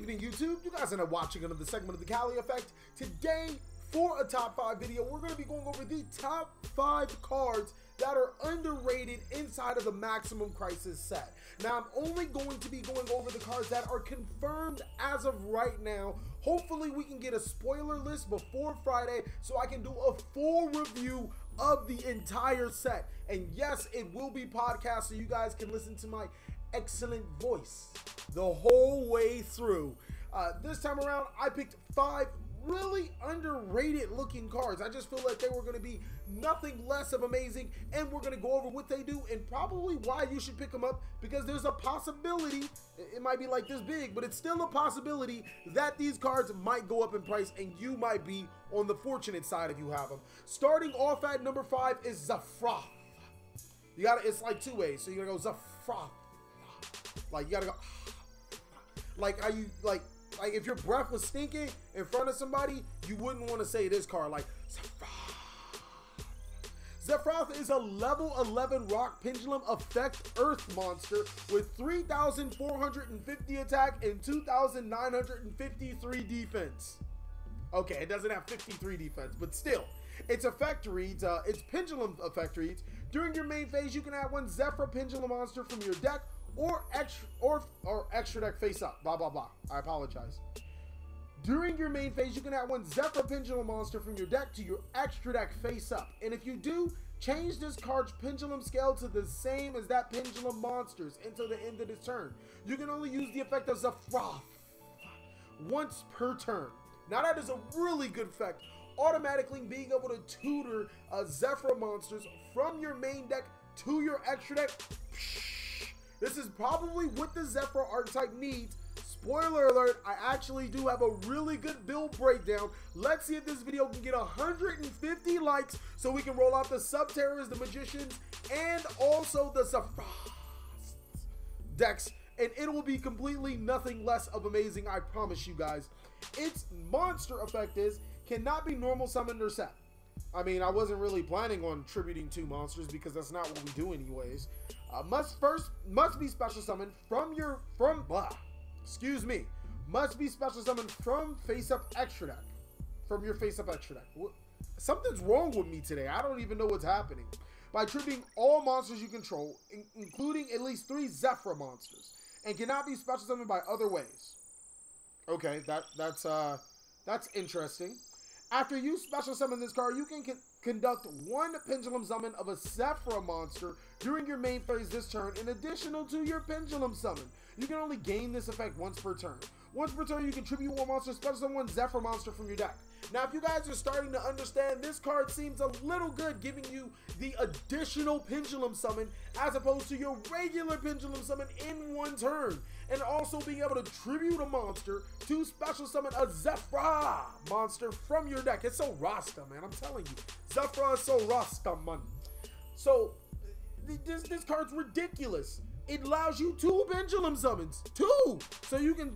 evening, YouTube. You guys are now watching another segment of the TheCaliEffect. Today, for a top 5 video, we're going to be going over the top 5 cards that are underrated inside of the Maximum Crisis set. Now, I'm only going to be going over the cards that are confirmed as of right now. Hopefully, we can get a spoiler list before Friday so I can do a full review of the entire set. And yes, it will be podcast so you guys can listen to my excellent voice the whole way through. This time around, I picked 5 really underrated looking cards. I just feel like they were going to be nothing less of amazing, and we're going to go over what they do and probably why you should pick them up, because there's a possibility, it might be like this big, but it's still a possibility that these cards might go up in price and you might be on the fortunate side if you have them. Starting off at number 5 is Zafroth. You gotta, it's like 2 ways, so you gotta go Zafroth. Like, you gotta go, like, how you, like if your breath was stinking in front of somebody, you wouldn't want to say this card, like, Zafroth. Zafroth is a level 11 rock pendulum effect earth monster with 3,450 attack and 2,953 defense. Okay, it doesn't have 53 defense, but still. Its effect reads, its pendulum effect reads, during your main phase, you can add 1 Zephyr pendulum monster from your deck or extra deck face up, blah, blah, blah. I apologize. During your main phase, you can add 1 Zephyr pendulum monster from your deck to your extra deck face up. And if you do, change this card's pendulum scale to the same as that pendulum monster's until the end of this turn. You can only use the effect of Zafroth once per turn. Now that is a really good effect. Automatically being able to tutor Zephyr monsters from your main deck to your extra deck. This is probably what the Zephyr archetype needs. Spoiler alert, I actually do have a really good build breakdown. Let's see if this video can get 150 likes so we can roll out the Subterras, the Magicians, and also the Zafroth decks. And it will be completely nothing less of amazing, I promise you guys. Its monster effect is, cannot be normal summoned or set. I mean, I wasn't really planning on tributing 2 monsters because that's not what we do anyways. Must be special summoned must be special summoned from face up extra deck. From your face up extra deck. Something's wrong with me today. I don't even know what's happening. By tributing all monsters you control, including at least 3 Zephyr monsters, and cannot be special summoned by other ways. Okay, that's interesting. After you special summon this card, you can conduct 1 pendulum summon of a Zephyr monster during your main phase this turn, in addition to your pendulum summon. You can only gain this effect once per turn. Once per turn, you can tribute 1 monster, special summon 1 Zephyr monster from your deck. Now, if you guys are starting to understand, this card seems a little good, giving you the additional pendulum summon as opposed to your regular pendulum summon in 1 turn. And also being able to tribute a monster to special summon a Zephyr monster from your deck. It's so Rasta, man. I'm telling you. Zephyr is so Rasta, man. So, this card's ridiculous. It allows you 2 pendulum summons. 2! So you can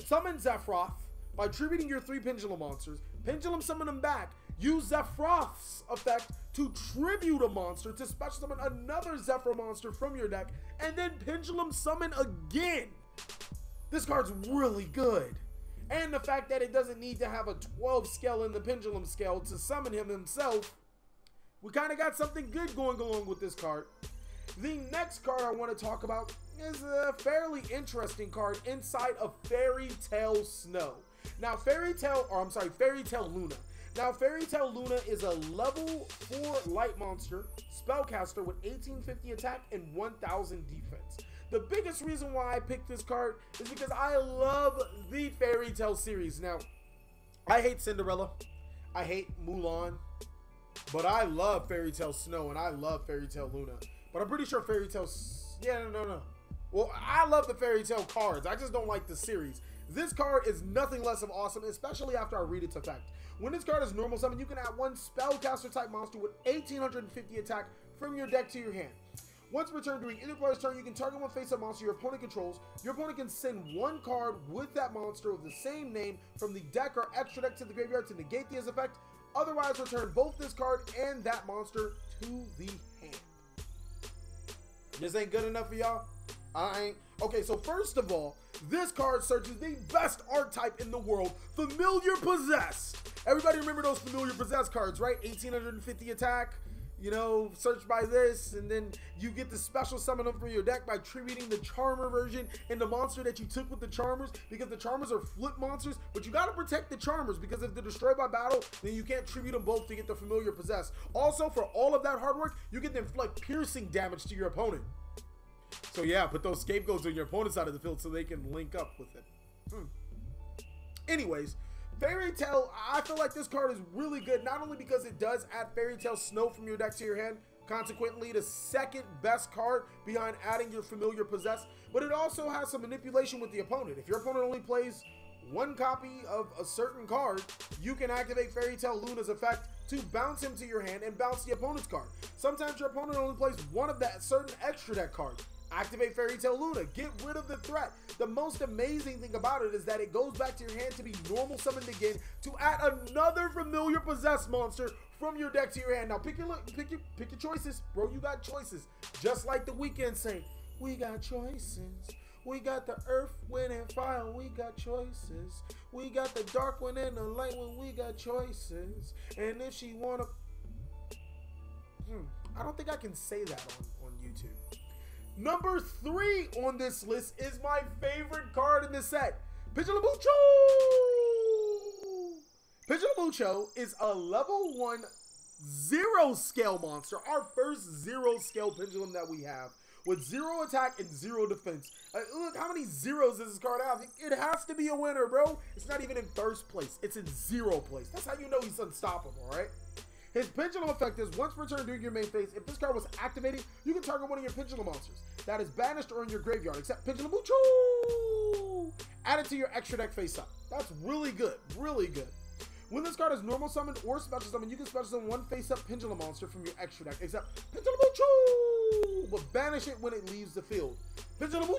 summon Zephyroth by tributing your 3 pendulum monsters, pendulum summon them back, use Zephyroth's effect to tribute a monster to special summon another Zephyr monster from your deck, and then pendulum summon again. This card's really good. And the fact that it doesn't need to have a 12 scale in the pendulum scale to summon him himself, we kind of got something good going along with this card. The next card I want to talk about is a fairly interesting card inside of Fairytale Snow. Now, Fairytale Luna. Now, Fairytale Luna is a level 4 light monster, spellcaster with 1850 attack and 1000 defense. The biggest reason why I picked this card is because I love the Fairytale series. Now, I hate Cinderella, I hate Mulan, but I love Fairytale Snow and I love Fairytale Luna. But I'm pretty sure Fairytale, no. Well, I love the Fairytale cards. I just don't like the series. This card is nothing less of awesome, especially after I read its effect. When this card is normal summon, you can add 1 spellcaster type monster with 1850 attack from your deck to your hand. Once per turn, during either player's turn, you can target 1 face-up monster your opponent controls. Your opponent can send 1 card with that monster of the same name from the deck or extra deck to the graveyard to negate the effect. Otherwise, return both this card and that monster to the hand. This ain't good enough for y'all? I ain't. Okay, so first of all, This card searches the best archetype in the world, Familiar Possessed. Everybody remember those Familiar Possessed cards, right? 1850 attack, you know, search by this, and then you get the special summon them from your deck by tributing the Charmer version and the monster that you took with the Charmers, because the Charmers are flip monsters, but you got to protect the Charmers, because if they're destroyed by battle, then you can't tribute them both to get the Familiar Possessed. Also, for all of that hard work, you get to inflict piercing damage to your opponent. So yeah, put those scapegoats on your opponent's side of the field so they can link up with it. Anyways, Fairytale, I feel like this card is really good, not only because it does add Fairytale Snow from your deck to your hand, consequently the second best card behind adding your Familiar Possessed, but it also has some manipulation with the opponent. If your opponent only plays one copy of a certain card, you can activate Fairytale Luna's effect to bounce him to your hand and bounce the opponent's card. Sometimes your opponent only plays one of that certain extra deck cards. Activate Fairytale Luna, get rid of the threat. The most amazing thing about it is that it goes back to your hand to be normal summoned again to add another Familiar Possessed monster from your deck to your hand. Now pick your choices, bro. You got choices. Just like the Weekend saying, we got choices. We got the earth, wind, and fire. We got choices. We got the dark one and the light one. We got choices. And if she wanna, I don't think I can say that on YouTube. Number 3 on this list is my favorite card in the set, Pidgeotto. Pidgeotto is a level 1 0 scale monster, our first 0 scale Pendulum that we have, with 0 attack and 0 defense. Look how many zeros does this card have. It has to be a winner, bro. It's not even in first place. It's in 0 place. That's how you know he's unstoppable, right? His Pendulum effect is once per turn during your main phase, if this card was activated, you can target one of your Pendulum monsters that is banished or in your graveyard, except Pendulum. Add it to your extra deck face up. That's really good, really good. When this card is normal summoned or special summoned, you can special summon one face up Pendulum monster from your extra deck, except Pendulum, but banish it when it leaves the field. Pendulum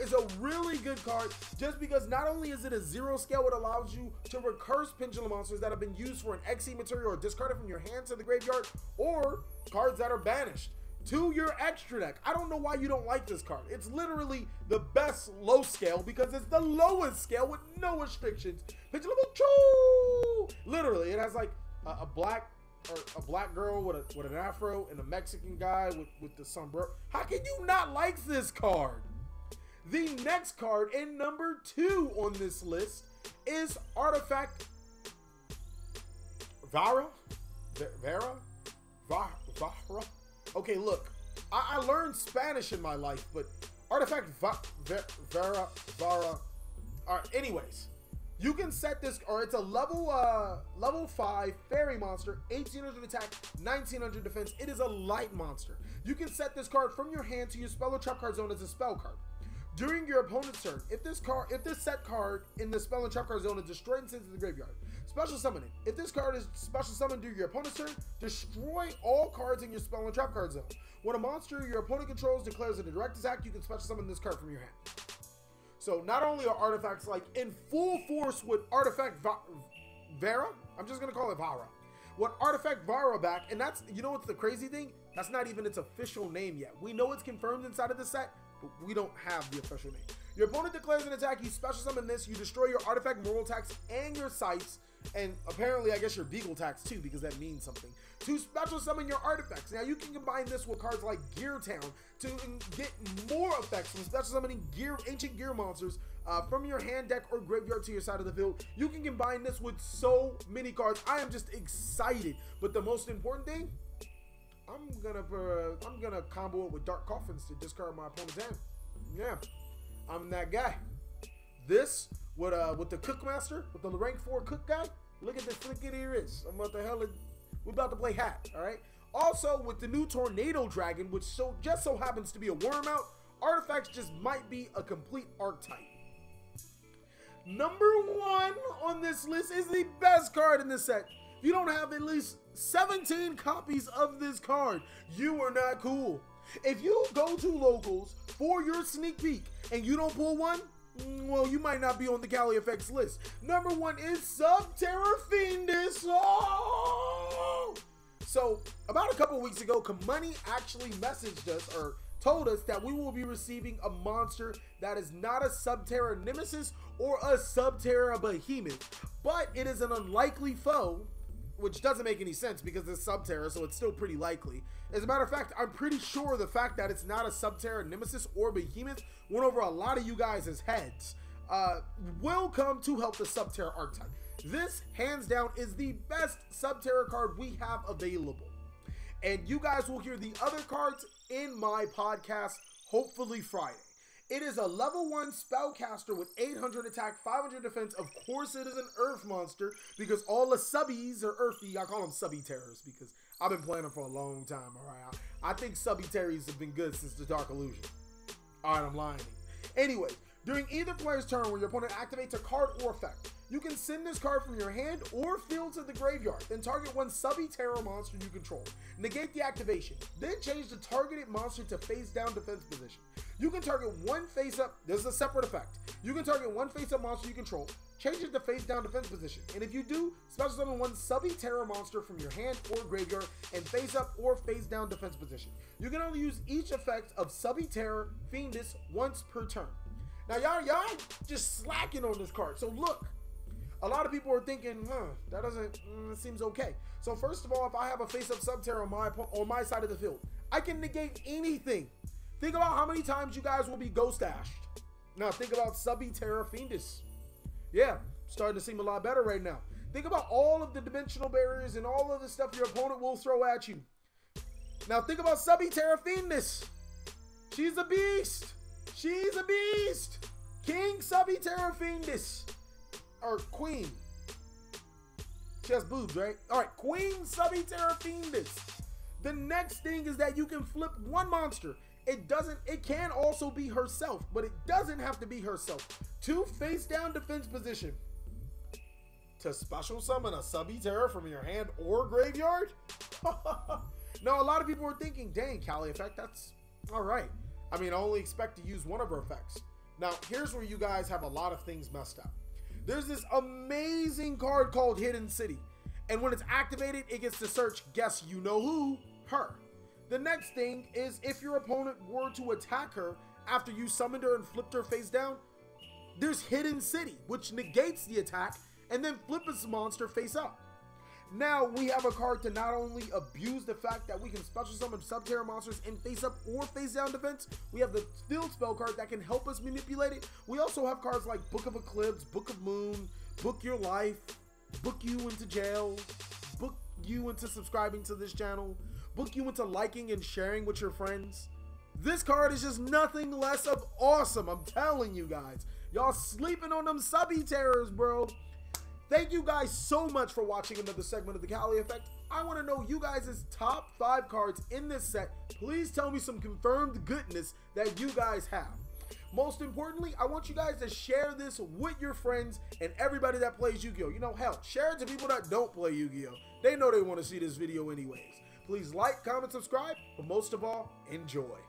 is a really good card just because not only is it a 0 scale, it allows you to recurse Pendulum monsters that have been used for an XE material or discarded from your hand to the graveyard, or cards that are banished to your extra deck. I don't know why you don't like this card. It's literally the best low scale because it's the lowest scale with no restrictions. Pendulum, literally, it has like a black girl with an afro and a Mexican guy with the sombrero. How can you not like this card? The next card in number 2 on this list is Artifact Vara. Okay, look, I learned Spanish in my life, but Artifact Vara. All right, anyways. You can set this, or it's a level 5 fairy monster, 1800 attack, 1900 defense. It is a light monster. You can set this card from your hand to your spell or trap card zone as a spell card. During your opponent's turn, if this set card in the spell and trap card zone is destroyed and sent to the graveyard, special summon it. If this card is special summoned during your opponent's turn, destroy all cards in your spell and trap card zone. When a monster your opponent controls declares a direct attack, you can special summon this card from your hand. So not only are artifacts like in full force with Artifact Vara, I'm just gonna call it Vara. What Artifact Vara back, and that's, you know what's the crazy thing? That's not even its official name yet. We know it's confirmed inside of the set, but we don't have the official name. Your opponent declares an attack, you special summon this, you destroy your artifact moral tax and your sights, and apparently I guess your beagle tax too, because that means something, to special summon your artifacts. Now you can combine this with cards like Gear Town to get more effects from special summoning ancient gear monsters from your hand, deck, or graveyard to your side of the field. You can combine this with so many cards. I am just excited. But the most important thing, I'm gonna combo it with Dark Coffins to discard my opponent's hand. Yeah, I'm that guy. This with the Cookmaster, with the rank 4 cook guy. Look at the flickety wrist. We're about to play hat, all right? Also, with the new Tornado Dragon, which just so happens to be a worm out, artifacts just might be a complete archetype. Number 1 on this list is the best card in this set. If you don't have at least 17 copies of this card, you are not cool. If you go to locals for your sneak peek and you don't pull one, well, you might not be on the TheCaliEffect's list. Number 1 is Subterra Fiendus. Oh! So, about a couple weeks ago, Kamani actually messaged us or told us that we will be receiving a monster that is not a Subterra Nemesis or a Subterra Behemoth, but it is an unlikely foe, which doesn't make any sense because it's Subterra, so it's still pretty likely. As a matter of fact, I'm pretty sure the fact that it's not a Subterra Nemesis or Behemoth went over a lot of you guys' heads. Will come to help the Subterra archetype. This, hands down, is the best Subterra card we have available. And you guys will hear the other cards in my podcast, hopefully Friday. It is a level 1 spellcaster with 800 attack, 500 defense. Of course it is an earth monster because all the subbies are earthy. I call them subby terrors because I've been playing them for a long time, alright? I think subby terrors have been good since the Dark Illusion. Alright, I'm lying. Anyway, during either player's turn where your opponent activates a card or effect, you can send this card from your hand or field to the graveyard, then target one subby terror monster you control. Negate the activation, then change the targeted monster to face down defense position. You can target one face up, this is a separate effect. You can target one face up monster you control, change it to face down defense position. And if you do, special summon one subby terror monster from your hand or graveyard and face up or face down defense position. You can only use each effect of subby terror, fiendus once per turn. Now y'all just slacking on this card. So look, a lot of people are thinking, that doesn't, seems okay. So first of all, if I have a face-up Subterra on my side of the field, I can negate anything. Think about how many times you guys will be ghost ashed. Now think about subby terror fiendus. Yeah, starting to seem a lot better right now. Think about all of the dimensional barriers and all of the stuff your opponent will throw at you. Now think about subby terror fiendus. She's a beast. She's a beast. King subby terror fiendus. Or queen. She has boobs, right? All right, queen subby terror fiendus. The next thing is that you can flip one monster. It can also be herself, but it doesn't have to be herself. To face down defense position. To special summon a subby terror from your hand or graveyard? Now, a lot of people are thinking, dang, TheCaliEffect, that's all right. I mean, I only expect to use one of her effects. Now, here's where you guys have a lot of things messed up. There's this amazing card called Hidden City. And when it's activated, it gets to search, guess you know who, her. The next thing is if your opponent were to attack her after you summoned her and flipped her face down, there's Hidden City, which negates the attack and then flip this monster face up. Now we have a card to not only abuse the fact that we can special summon Subterra monsters in face up or face down defense, we have the field spell card that can help us manipulate it. We also have cards like Book of Eclipse, Book of Moon, Book Your Life, book you into jail, book you into subscribing to this channel, book you into liking and sharing with your friends. This card is just nothing less of awesome, I'm telling you guys. Y'all sleeping on them subby terrors, bro. Thank you guys so much for watching another segment of the TheCaliEffect. I want to know you guys' top 5 cards in this set. Please tell me some confirmed goodness that you guys have. Most importantly, I want you guys to share this with your friends and everybody that plays Yu-Gi-Oh! You know, hell, share it to people that don't play Yu-Gi-Oh! They know they want to see this video anyways. Please like, comment, subscribe, but most of all, enjoy.